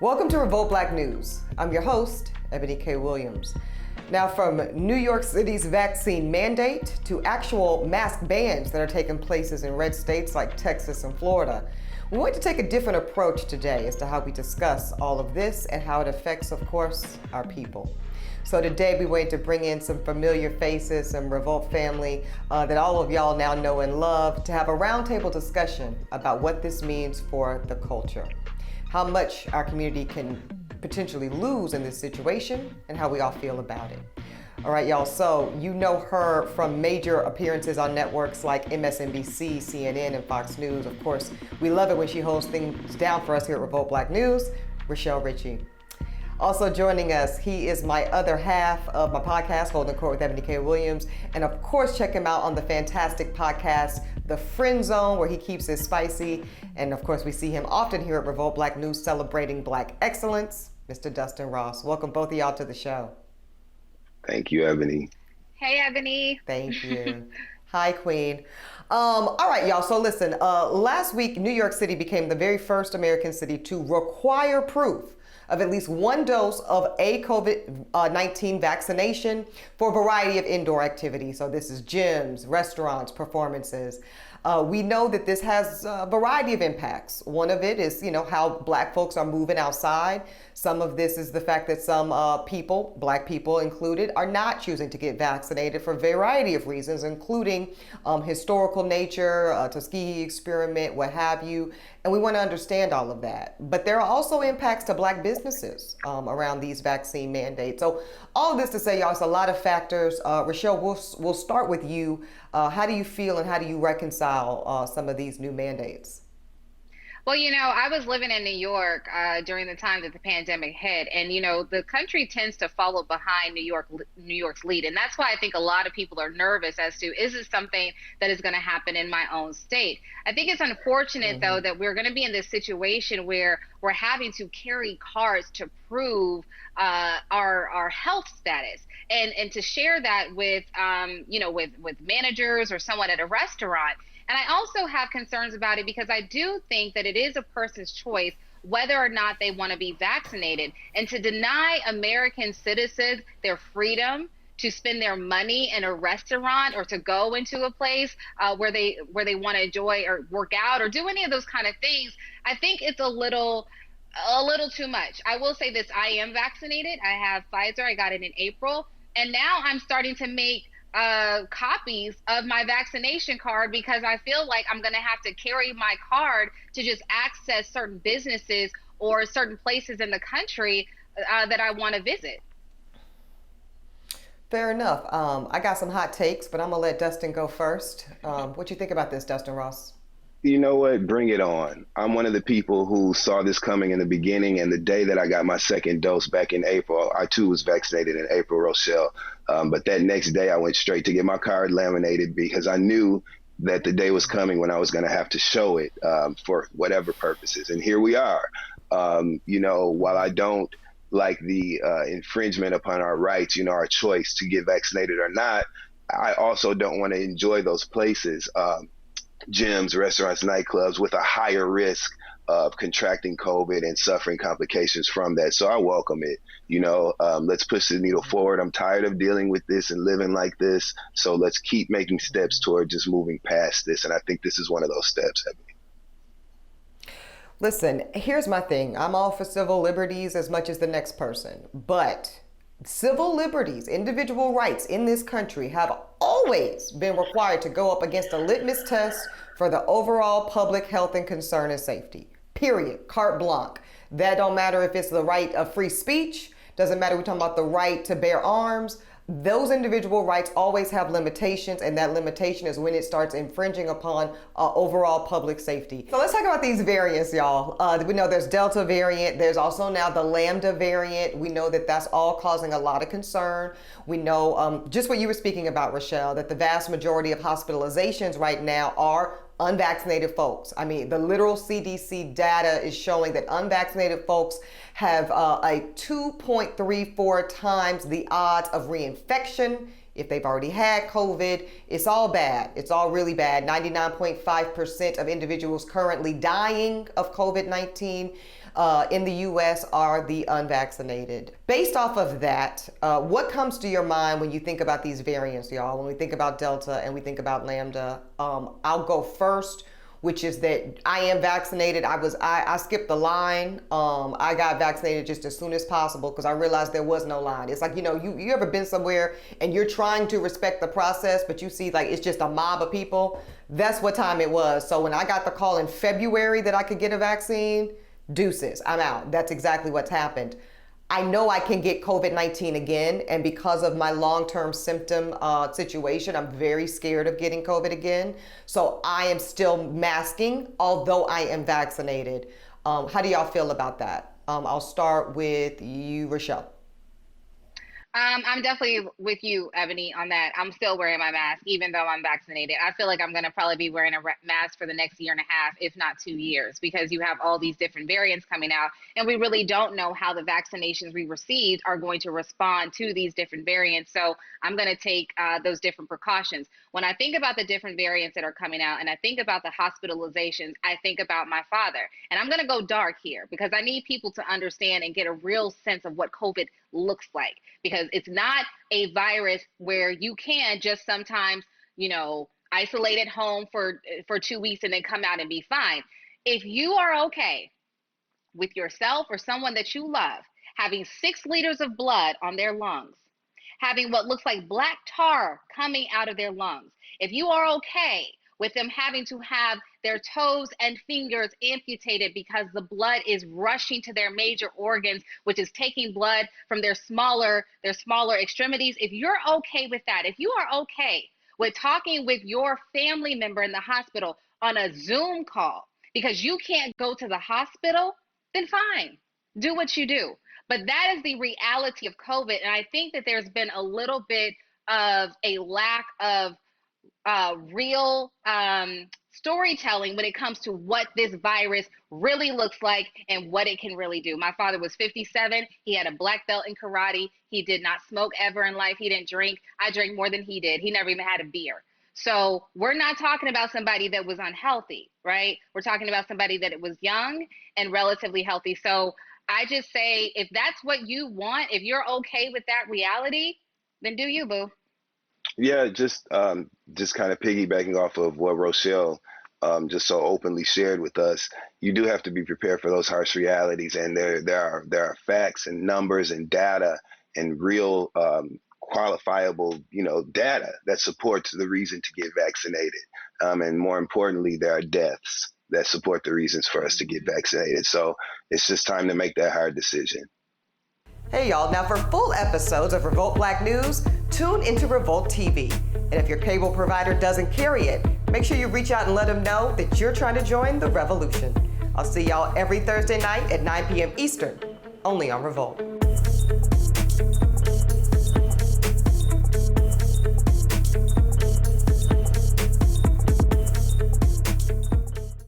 Welcome to Revolt Black News. I'm your host, Eboni K. Williams. Now, from New York City's vaccine mandate to actual mask bans that are taking places in red states like Texas and Florida, we want to take a different approach today as to how we discuss all of this and how it affects, of course, our people. So today we wanted to bring in some familiar faces, some Revolt family that all of y'all now know and love, to have a roundtable discussion about what this means for the culture, how much our community can potentially lose in this situation, and how we all feel about it. All right, y'all, so you know her from major appearances on networks like MSNBC, CNN, and Fox News. Of course, we love it when she holds things down for us here at Revolt Black News, Rochelle Ritchie. Also joining us, he is my other half of my podcast, Holding Court with Eboni K. Williams. And of course, check him out on the fantastic podcast, The Friend Zone, where he keeps it spicy. And of course, we see him often here at Revolt Black News celebrating Black excellence, Mr. Dustin Ross. Welcome both of y'all to the show. Thank you, Eboni. Hey, Eboni. Thank you. Hi, Queen. All right, y'all. So listen, last week, New York City became the very first American city to require proof of at least one dose of a COVID-19 vaccination for a variety of indoor activities. So this is gyms, restaurants, performances. We know that this has a variety of impacts. One of it is, how Black folks are moving outside. Some of this is the fact that some people, Black people included, are not choosing to get vaccinated for a variety of reasons, including historical nature, Tuskegee experiment, what have you. And we want to understand all of that. But there are also impacts to Black businesses around these vaccine mandates. So all of this to say, y'all, it's a lot of factors. Rochelle, we'll start with you. How do you feel and how do you reconcile some of these new mandates? Well, I was living in New York during the time that the pandemic hit, and the country tends to follow behind New York's lead, and that's why I think a lot of people are nervous as to, is this something that is going to happen in my own state? I think it's unfortunate, though, that we're going to be in this situation where we're having to carry cards to prove our health status, and to share that with with managers or someone at a restaurant. And I also have concerns about it because I do think that it is a person's choice whether or not they want to be vaccinated. And to deny American citizens their freedom to spend their money in a restaurant or to go into a place where they want to enjoy or work out or do any of those kind of things, I think it's a little too much. I will say this: I am vaccinated. I have Pfizer. I got it in April, and now I'm starting to make copies of my vaccination card because I feel like I'm going to have to carry my card to just access certain businesses or certain places in the country that I want to visit. Fair enough. I got some hot takes, but I'm going to let Dustin go first. What you think about this, Dustin Ross? You know what? Bring it on. I'm one of the people who saw this coming in the beginning, and the day that I got my second dose back in April, I too was vaccinated in April, Rochelle. But that next day I went straight to get my card laminated because I knew that the day was coming when I was going to have to show it for whatever purposes. And here we are. While I don't like the infringement upon our rights, our choice to get vaccinated or not, I also don't want to enjoy those places. Gyms, restaurants, nightclubs with a higher risk of contracting COVID and suffering complications from that. So I welcome it. Let's push the needle forward. I'm tired of dealing with this and living like this. So let's keep making steps toward just moving past this. And I think this is one of those steps, Eboni. Listen, here's my thing. I'm all for civil liberties as much as the next person, but civil liberties, individual rights in this country have always been required to go up against a litmus test for the overall public health and concern and safety. Period. Carte blanche. That don't matter if it's the right of free speech, doesn't matter we're talking about the right to bear arms. Those individual rights always have limitations, and that limitation is when it starts infringing upon overall public safety. So let's talk about these variants, y'all. We know there's Delta variant. There's also now the Lambda variant. We know that that's all causing a lot of concern. We know just what you were speaking about, Rochelle, that the vast majority of hospitalizations right now are unvaccinated folks. I mean, the literal CDC data is showing that unvaccinated folks have a 2.34 times the odds of reinfection if they've already had COVID. It's all bad. It's all really bad. 99.5% of individuals currently dying of COVID-19 in the U.S. are the unvaccinated. Based off of that, what comes to your mind when you think about these variants, y'all? When we think about Delta and we think about Lambda, I'll go first, which is that I am vaccinated. I skipped the line. I got vaccinated just as soon as possible because I realized there was no line. It's like, you ever been somewhere and you're trying to respect the process, but you see like it's just a mob of people? That's what time it was. So when I got the call in February that I could get a vaccine, deuces, I'm out. That's exactly what's happened. I know I can get COVID-19 again, and because of my long-term symptom situation, I'm very scared of getting COVID again. So I am still masking, although I am vaccinated. How do y'all feel about that? I'll start with you, Rochelle. I'm definitely with you, Eboni, on that. I'm still wearing my mask, even though I'm vaccinated. I feel like I'm going to probably be wearing a mask for the next year and a half, if not 2 years, because you have all these different variants coming out, and we really don't know how the vaccinations we received are going to respond to these different variants. So I'm going to take those different precautions. When I think about the different variants that are coming out, and I think about the hospitalizations, I think about my father. And I'm going to go dark here because I need people to understand and get a real sense of what COVID looks like, because it's not a virus where you can just sometimes, isolate at home for 2 weeks and then come out and be fine. If you are okay with yourself or someone that you love having 6 liters of blood on their lungs, having what looks like black tar coming out of their lungs, if you are okay with them having to have their toes and fingers amputated because the blood is rushing to their major organs, which is taking blood from their smaller extremities. If you're okay with that, if you are okay with talking with your family member in the hospital on a Zoom call because you can't go to the hospital, then fine, do what you do. But that is the reality of COVID. And I think that there's been a little bit of a lack of real storytelling when it comes to what this virus really looks like and what it can really do. My father was 57. He had a black belt in karate. He did not smoke ever in life. He didn't drink. I drank more than he did. He never even had a beer. So we're not talking about somebody that was unhealthy, right? We're talking about somebody that was young and relatively healthy. So I just say, if that's what you want, if you're okay with that reality, then do you, boo. Yeah, just kind of piggybacking off of what Rochelle just so openly shared with us. You do have to be prepared for those harsh realities, and there are facts and numbers and data and real qualifiable data that supports the reason to get vaccinated. And more importantly, there are deaths that support the reasons for us to get vaccinated. So it's just time to make that hard decision. Hey y'all, now for full episodes of Revolt Black News, tune into Revolt TV. And if your cable provider doesn't carry it, make sure you reach out and let them know that you're trying to join the revolution. I'll see y'all every Thursday night at 9 p.m. Eastern, only on Revolt.